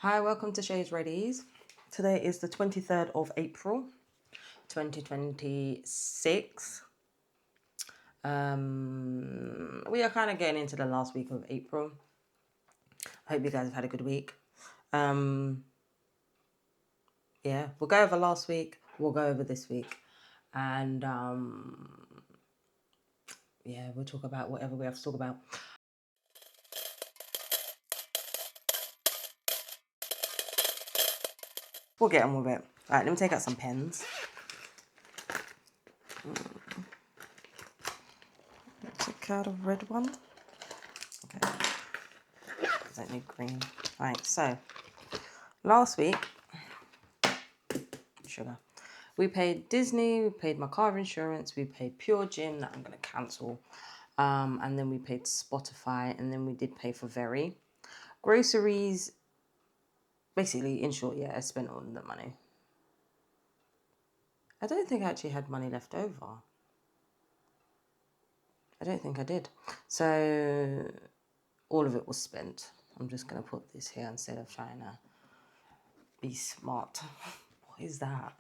Hi, welcome to Shay's Readies. Today is the 23rd of April, 2026. We are kind of getting into the last week of April. I hope you guys have had a good week. Yeah, we'll go over last week. We'll go over this week. And yeah, we'll talk about whatever we have to talk about. We'll get on with it. All right, let me take out some pens. Take out a red one. Okay. I don't need green. All right, so last week, sugar. We paid Disney, we paid my car insurance, we paid Pure Gym that I'm going to cancel. And then we paid Spotify, and then we did pay for Very. Groceries, basically, in short, yeah, I spent all the money. I don't think I actually had money left over. I don't think I did. So all of it was spent. I'm just going to put this here instead of trying to be smart. What is that?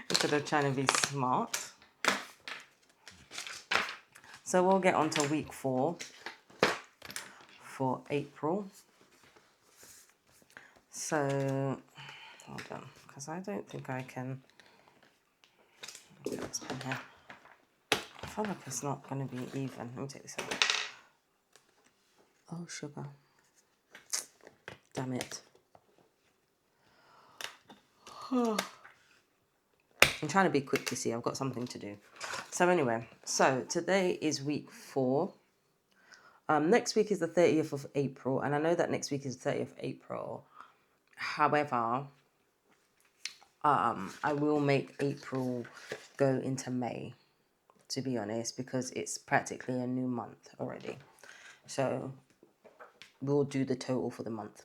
Instead of trying to be smart. So we'll get on to week 4 for April. So, hold on, because I don't think I can get this pen here. I feel like it's not going to be even. Let me take this out. Oh, sugar. Damn it. I'm trying to be quick, you see. I've got something to do. So anyway, so today is week 4. Next week is the 30th of April, and I know that next week is the 30th of April. However, I will make April go into May, to be honest, because it's practically a new month already. So we'll do the total for the month.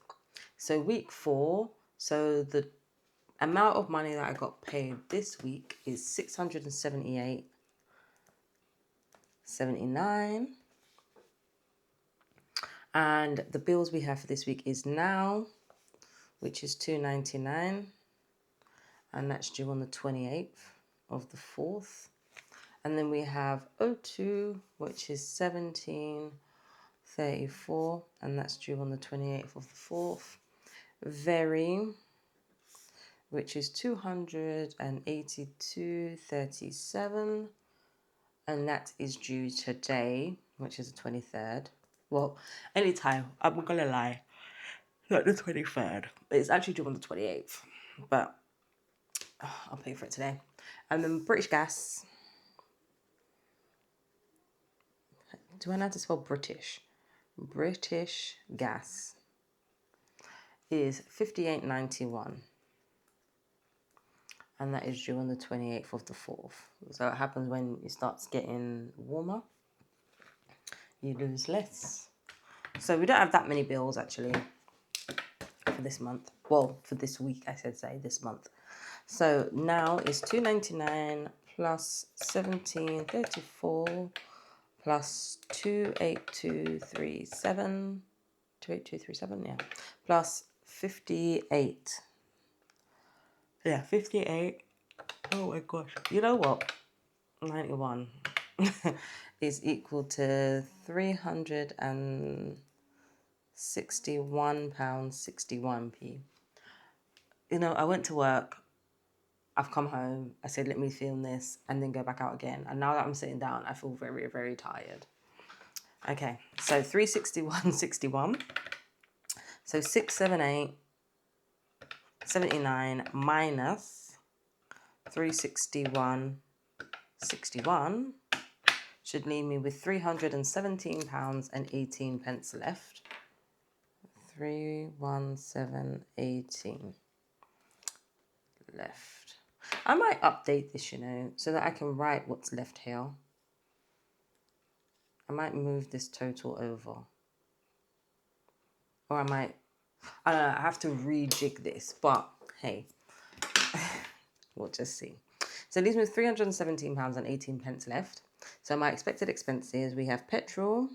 So week 4, so the amount of money that I got paid this week is $678.79. And the bills we have for this week is Now, which is $2.99, and that's due on the 28th of the 4th. And then we have O2, which is $17.34, and that's due on the 28th of the 4th. Very, which is $282.37, and that is due today, which is the 23rd. Well, anytime, I'm not gonna lie, not the 23rd. It's actually due on the 28th, but I'll pay for it today. And then British Gas. Do I know how to spell British? British Gas is $58.91. And that is due on the 28th of the 4th. So it happens when it starts getting warmer, you lose less. So we don't have that many bills actually for this month. Well, for this week, I should say, this month. So Now is $2.99 plus $17.34 plus 28237, 28237, yeah, plus 58. Yeah, 58. Oh my gosh. You know what? 91 is equal to £361.61p. You know, I went to work, I've come home, I said, let me film this, and then go back out again. And now that I'm sitting down, I feel very, very tired. Okay, so 361.61. So 678.79 minus 361.61 should leave me with £317.18 left. 317.18 left. I might update this, you know, so that I can write what's left here. I might move this total over. Or I don't know, I have to rejig this, but hey, we'll just see. So it leaves me with £317.18 left. So my expected expenses, we have petrol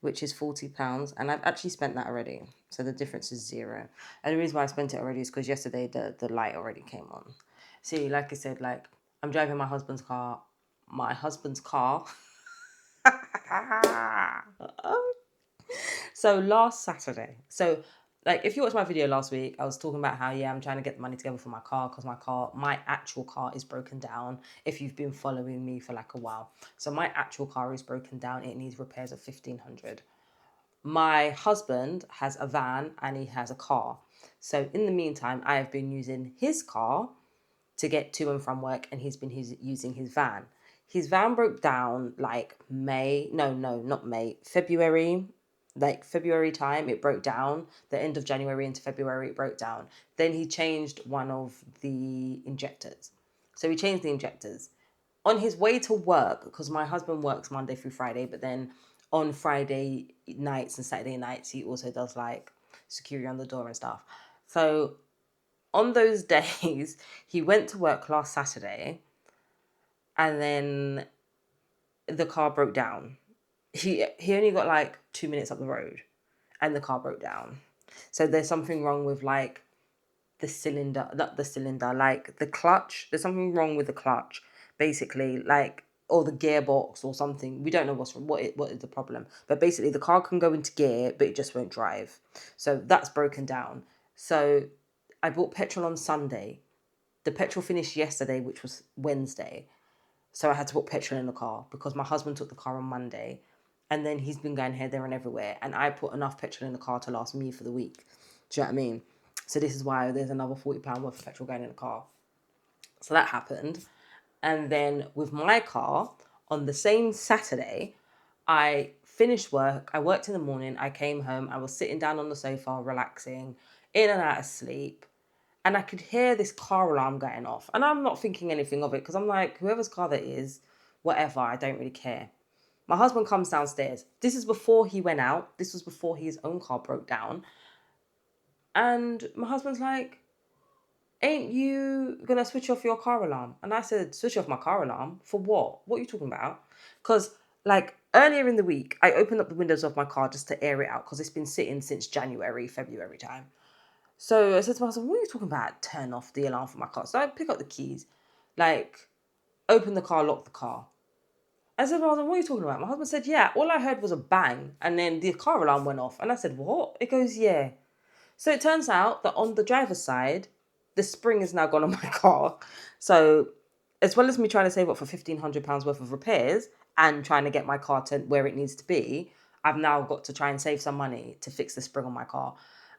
which is £40, and I've actually spent that already. So the difference is 0. And the reason why I spent it already is because yesterday the light already came on. See, like I said, like I'm driving my husband's car. My husband's car. So last Saturday, like if you watched my video last week, I was talking about how I'm trying to get the money together for my car because my actual car is broken down. If you've been following me for like a while, so my actual car is broken down. It needs repairs of 1,500. My husband has a van and he has a car. So in the meantime, I have been using his car to get to and from work, and he's been using his van. His van broke down like February, like February time. It broke down. The end of January into February, it broke down. Then he changed one of the injectors. So he changed the injectors. On his way to work, because my husband works Monday through Friday, but then on Friday nights and Saturday nights, he also does like security on the door and stuff. So on those days, he went to work last Saturday, and then the car broke down. He only got like 2 minutes up the road, and the car broke down. So there's something wrong with like the cylinder, not the cylinder, like the clutch. There's something wrong with the clutch, basically, like, or the gearbox or something. We don't know what is the problem, but basically the car can go into gear, but it just won't drive. So that's broken down. So I bought petrol on Sunday. The petrol finished yesterday, which was Wednesday. So I had to put petrol in the car because my husband took the car on Monday, and then he's been going here, there, and everywhere. And I put enough petrol in the car to last me for the week. Do you know what I mean? So this is why there's another £40 worth of petrol going in the car. So that happened. And then with my car, on the same Saturday, I finished work. I worked in the morning. I came home. I was sitting down on the sofa, relaxing, in and out of sleep. And I could hear this car alarm going off. And I'm not thinking anything of it because I'm like, whoever's car that is, whatever, I don't really care. My husband comes downstairs. This is before he went out. This was before his own car broke down. And my husband's like, ain't you going to switch off your car alarm? And I said, switch off my car alarm? For what? What are you talking about? Because like earlier in the week, I opened up the windows of my car just to air it out because it's been sitting since January, February time. So I said to myself, what are you talking about? Turn off the alarm for my car. So I pick up the keys, like open the car, lock the car. I said to myself, what are you talking about? My husband said, yeah, all I heard was a bang. And then the car alarm went off. And I said, what? It goes, yeah. So it turns out that on the driver's side, the spring is now gone on my car. So as well as me trying to save up for £1,500 worth of repairs and trying to get my car to where it needs to be, I've now got to try and save some money to fix the spring on my car.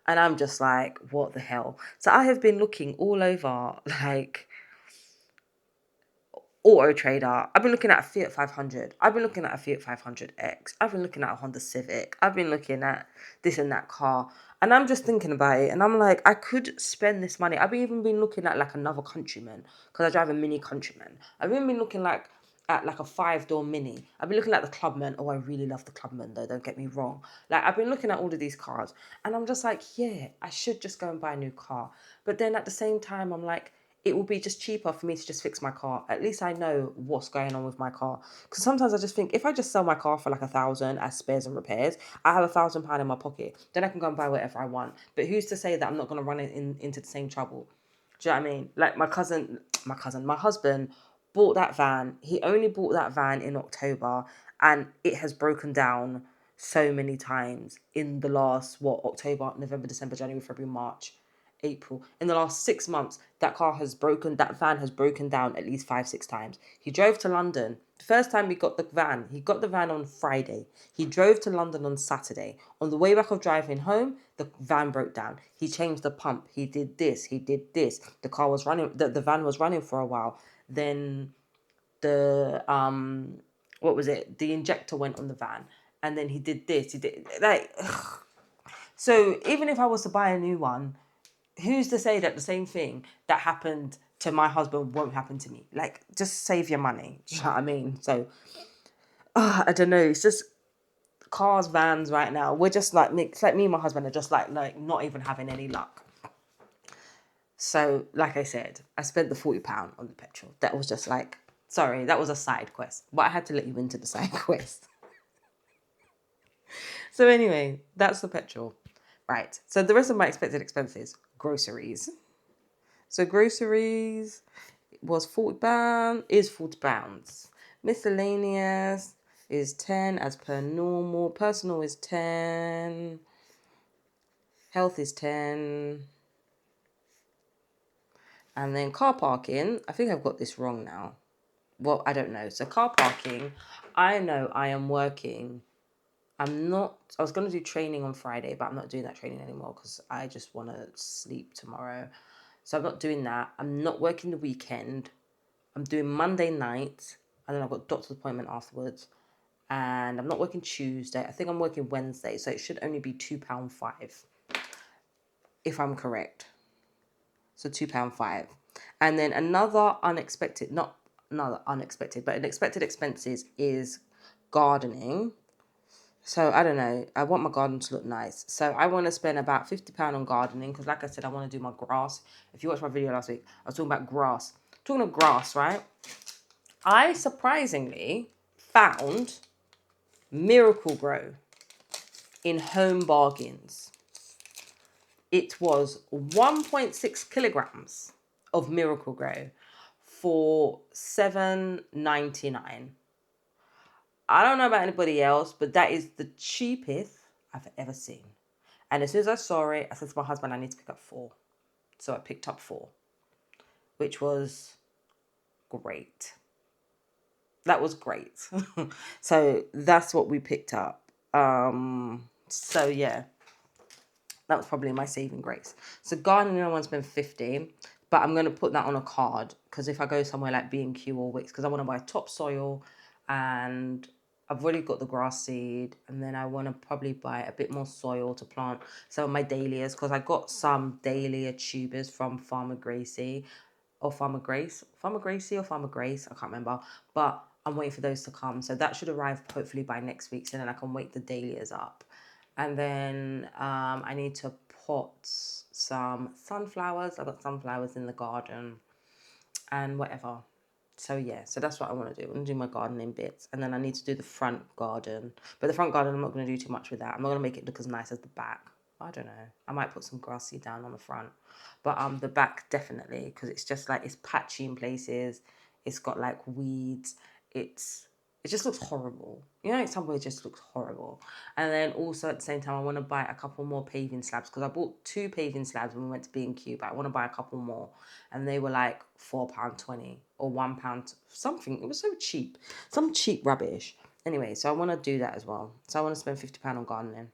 And I'm just like, what the hell? So I have been looking all over, like, Auto Trader. I've been looking at a Fiat 500. I've been looking at a Fiat 500X. I've been looking at a Honda Civic. I've been looking at this and that car. And I'm just thinking about it. And I'm like, I could spend this money. I've even been looking at like another Countryman because I drive a Mini Countryman. I've even been looking at like a 5-door Mini. I've been looking at the Clubman. Oh, I really love the Clubman though, don't get me wrong. Like I've been looking at all of these cars and I'm just like, yeah, I should just go and buy a new car. But then at the same time, I'm like, it will be just cheaper for me to just fix my car. At least I know what's going on with my car. Because sometimes I just think if I just sell my car for like 1,000 as spares and repairs, I have £1,000 in my pocket. Then I can go and buy whatever I want. But who's to say that I'm not going to run into the same trouble? Do you know what I mean? Like my husband bought that van. He only bought that van in October and it has broken down so many times in the last, October, November, December, January, February, March, April. In the last 6 months, that van has broken down at least 5-6 times. He drove to London. The first time he got the van on Friday. He drove to London on Saturday. On the way back of driving home, the van broke down. He changed the pump. He did this. The car was running. The van was running for a while. Then the what was it? The injector went on the van. And then he did this. He did like ugh. So even if I was to buy a new one, who's to say that the same thing that happened to my husband won't happen to me? Like, just save your money. Do you know what I mean? So, I don't know. It's just cars, vans right now. We're just like, it's like me and my husband are just like not even having any luck. So, like I said, I spent the £40 on the petrol. That was just like, sorry, that was a side quest. But I had to let you into the side quest. So anyway, that's the petrol. Right. So the rest of my expected expenses, groceries. So groceries was £40, is £40. Miscellaneous is 10 as per normal. Personal is 10. Health is 10. And then car parking, I think I've got this wrong now. Well, I don't know. So car parking, I know I am working. I was going to do training on Friday, but I'm not doing that training anymore because I just want to sleep tomorrow. So I'm not doing that. I'm not working the weekend. I'm doing Monday night, and then I've got doctor's appointment afterwards. And I'm not working Tuesday. I think I'm working Wednesday, so it should only be £2.5, if I'm correct. So £2.5. And then another unexpected, not another unexpected, but an expected expenses is gardening. So I don't know. I want my garden to look nice. So I want to spend about £50 on gardening because, like I said, I want to do my grass. If you watched my video last week, I was talking about grass. Talking of grass, right? I surprisingly found Miracle Grow in Home Bargains. It was 1.6 kilograms of Miracle Grow for $7.99. I don't know about anybody else, but that is the cheapest I've ever seen. And as soon as I saw it, I said to my husband, I need to pick up 4. So I picked up 4, which was great. That was great. So that's what we picked up. So yeah, that was probably my saving grace. So gardening, I want to spend 50, but I'm going to put that on a card because if I go somewhere like B&Q or Wix, because I want to buy topsoil, and I've already got the grass seed, and then I want to probably buy a bit more soil to plant some of my dahlias because I got some dahlia tubers from Farmer Gracie or Farmer Grace, Farmer Gracie or Farmer Grace, I can't remember, but I'm waiting for those to come. So that should arrive hopefully by next week, so then I can wake the dahlias up. And then I need to pot some sunflowers. I've got sunflowers in the garden and whatever. So yeah, so that's what I want to do. I'm going to do my gardening bits. And then I need to do the front garden. But the front garden, I'm not going to do too much with that. I'm not going to make it look as nice as the back. I don't know. I might put some grass seed down on the front. But the back, definitely. Because it's just like, it's patchy in places. It's got like weeds. It just looks horrible. You know, somewhere it just looks horrible. And then also at the same time, I want to buy a couple more paving slabs because I bought 2 paving slabs when we went to B&Q, but I want to buy a couple more. And they were like £4.20 or £1 something. It was so cheap. Some cheap rubbish. Anyway, so I want to do that as well. So I want to spend £50 on gardening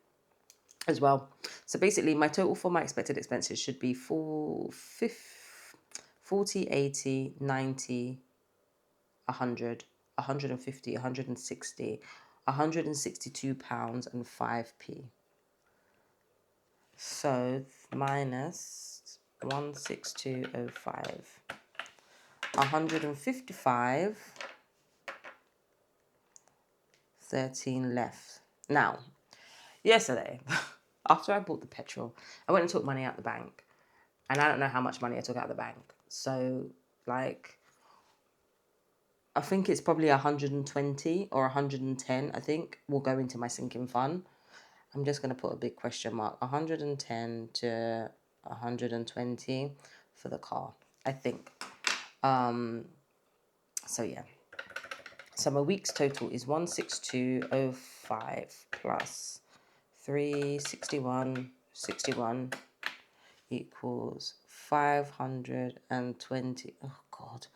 as well. So basically, my total for my expected expenses should be 40, 80, 90, 100, 150, 160, £162 and 5p. So minus 16205, 155, 13 left. Now, yesterday, after I bought the petrol, I went and took money out the bank, and I don't know how much money I took out the bank. So like, I think it's probably 120 or 110, I think, will go into my sinking fund. I'm just going to put a big question mark. 110 to 120 for the car, I think. So yeah. So my week's total is 16205 plus 361.61 equals 520. Oh God,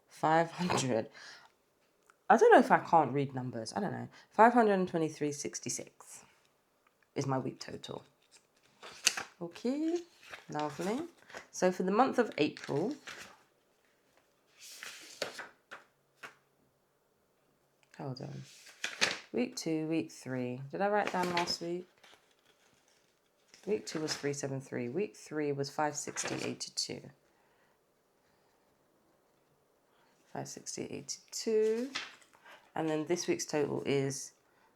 500. I don't know if I can't read numbers. I don't know. 523.66 is my week total. Okay, lovely. So for the month of April, hold on. Week 2, week 3. Did I write down last week? Week 2 was 373. Week 3 was 560.82. 560.82. And then this week's total is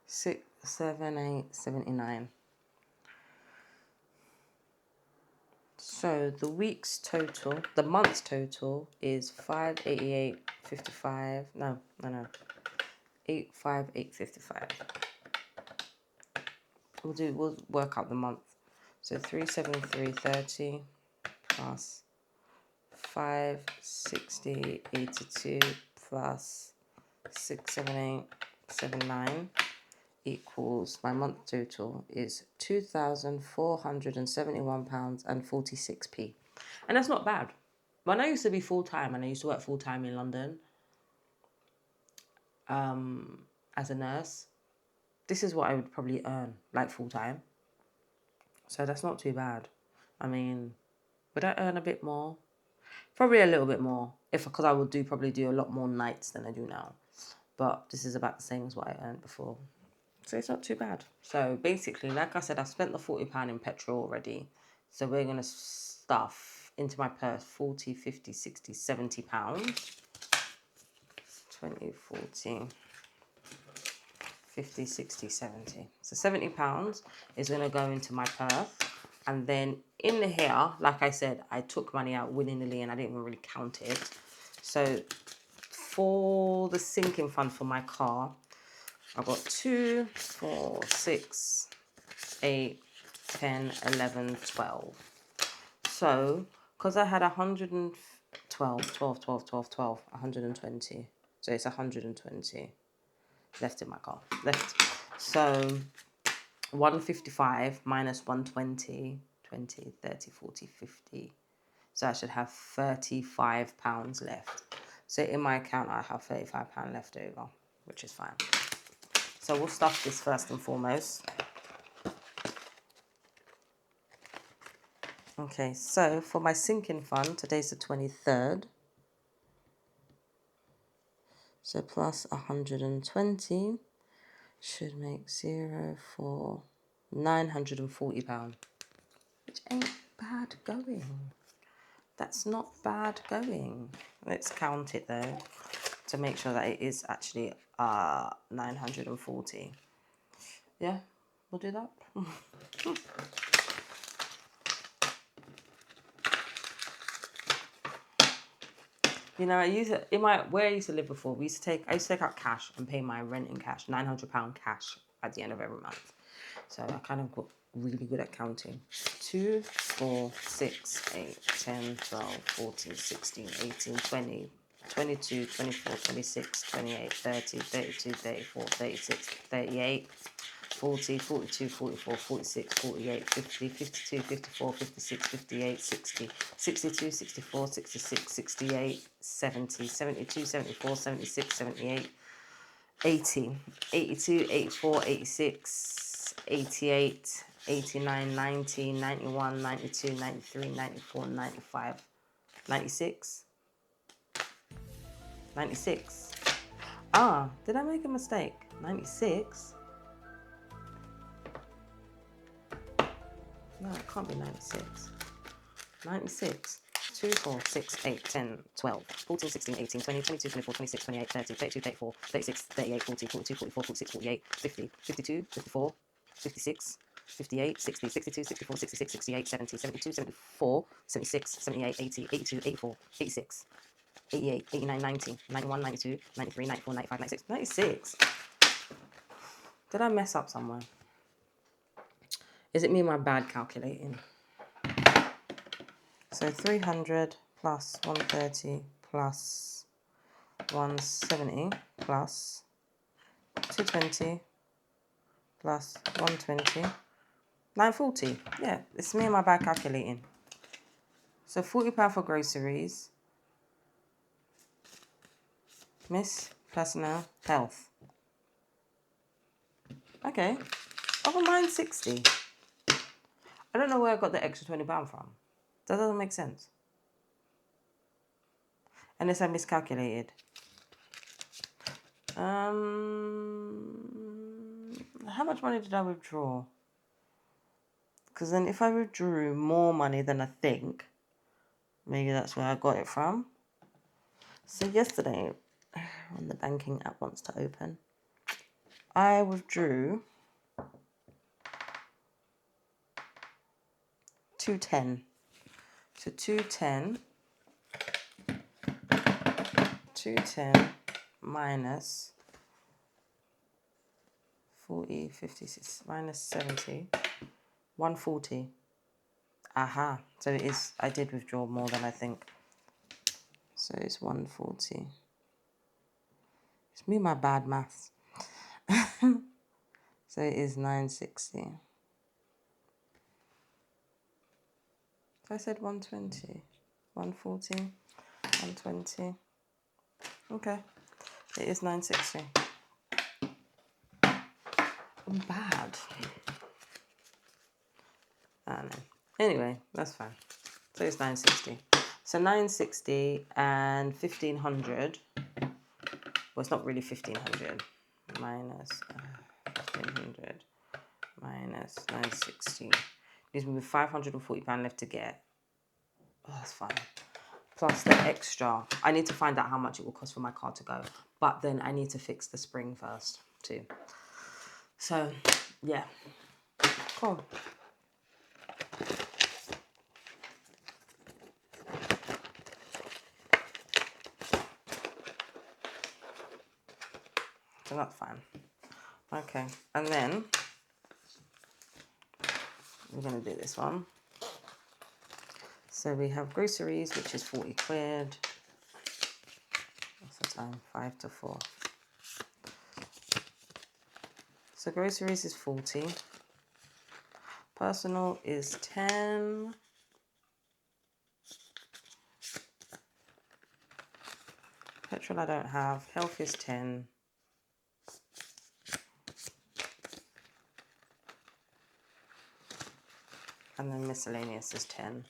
678.79. So the week's total, the month's total is 588.55. No. 858.55. we'll work out the month. So 373.30 plus 560.82 plus 678.79 equals, my month total is £2,471.46. And that's not bad. When I used to be full-time and I used to work full-time in London as a nurse, this is what I would probably earn, like full-time. So that's not too bad. I mean, would I earn a bit more? Probably a little bit more, because I would probably do a lot more nights than I do now. But this is about the same as what I earned before. So it's not too bad. So basically, like I said, I've spent the £40 in petrol already. So we're going to stuff into my purse 40, 50, 60, 70 pounds. 20, 40, 50, 60, 70. So £70 is going to go into my purse. And then in here, like I said, I took money out willy-nilly and I didn't even really count it. So for the sinking fund for my car, I've got 2, 4, 6, 8, 10, 11, 12. So, because I had 120 So it's 120 left in my car. Left. So 155 minus 120, 20, 30, 40, 50. So I should have £35 left. So in my account, I have £35 left over, which is fine. So we'll stuff this first and foremost. Okay, so for my sinking fund, today's the 23rd. So plus 120 should make 0 for £940, which ain't bad going. That's not bad going. Let's count it though to make sure that it is actually 940. Yeah, we'll do that. You know, where I used to live before, I used to take out cash and pay my rent in cash, £900 cash at the end of every month. So I kind of got really good at counting. 2, 4, 6, 8, 10, 12, 14, 16, 18, 20, 22, 24, 26, 28, 30, 32, 34, 36, 38, 40, 42, 44, 46, 48, 50, 52, 54, 56, 58, 60, 62, 64, 66, 68, 70, 72, 74, 76, 78, 80, 82, 84, 86, 88, 89, 90, 91, 92, 93, 94, 95, 96, 96. Did I make a mistake? 96? No, it can't be 96. 96. 2, 4, 6, 8, 10, 12, 14, 16, 18, 20, 22, 24, 26, 28, 30, 32, 34, 36, 38, 40, 42, 44, 46, 48, 50, 52, 54, 56, 58, 60, 62, 64, 66, 68, 70, 72, 74, 76, 78, 80, 82, 84, 86, 88, 89, 90, 91, 92, 93, 94, 95, 96, 96. Did I mess up somewhere? Is it me and my bad calculating? So 300 plus 130 plus 170 plus 220 plus 120, 940. Yeah, it's me and my bad calculating. So £40 for groceries. Miss Personnel Health. Okay. Other mine 60. I don't know where I got the extra £20 from. That doesn't make sense. Unless I miscalculated. How much money did I withdraw? Because then if I withdrew more money than I think, maybe that's where I got it from. So yesterday, when the banking app wants to open, I withdrew 210. So 210 minus 40, 56, minus 70. 140. Aha. So it is, I did withdraw more than I think. So it's 140. It's me, my bad maths. So it is 960. So I said 120. 140. 120. Okay. It is 960. I'm bad. I don't know. Anyway, that's fine. So it's 960. So 960 and 1500. Well, it's not really 1500. Minus 1500 minus 960. Leaves me with £540 left to get. Oh, that's fine. Plus the extra. I need to find out how much it will cost for my car to go. But then I need to fix the spring first too. So, yeah. Cool. So that's fine. Okay. And then we're going to do this one. So we have groceries, which is 40 quid. What's the time? 5 to 4. So groceries is 40. Personal is 10. Petrol I don't have. Health is 10. And then miscellaneous is 10.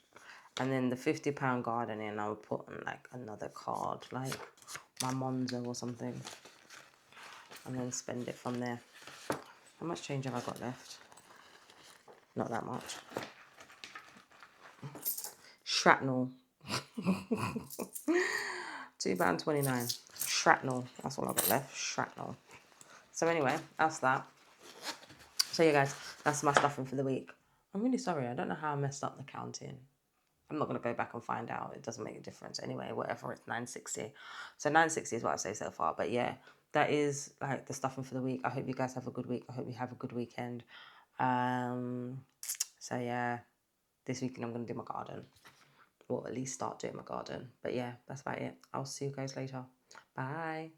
And then the £50 gardening, I would put on like another card, like my Monzo or something. And then spend it from there. How much change have I got left? Not that much. Shrapnel. £2.29. Shrapnel. That's all I've got left. Shrapnel. So anyway, that's that. So yeah, guys, that's my stuffing for the week. I'm really sorry. I don't know how I messed up the counting. I'm not going to go back and find out. It doesn't make a difference. Anyway, whatever, it's 960. So 960 is what I've saved so far. But yeah, that is like the stuffing for the week. I hope you guys have a good week. I hope you have a good weekend. So yeah, this weekend I'm going to do my garden. Or at least start doing my garden. But yeah, that's about it. I'll see you guys later. Bye.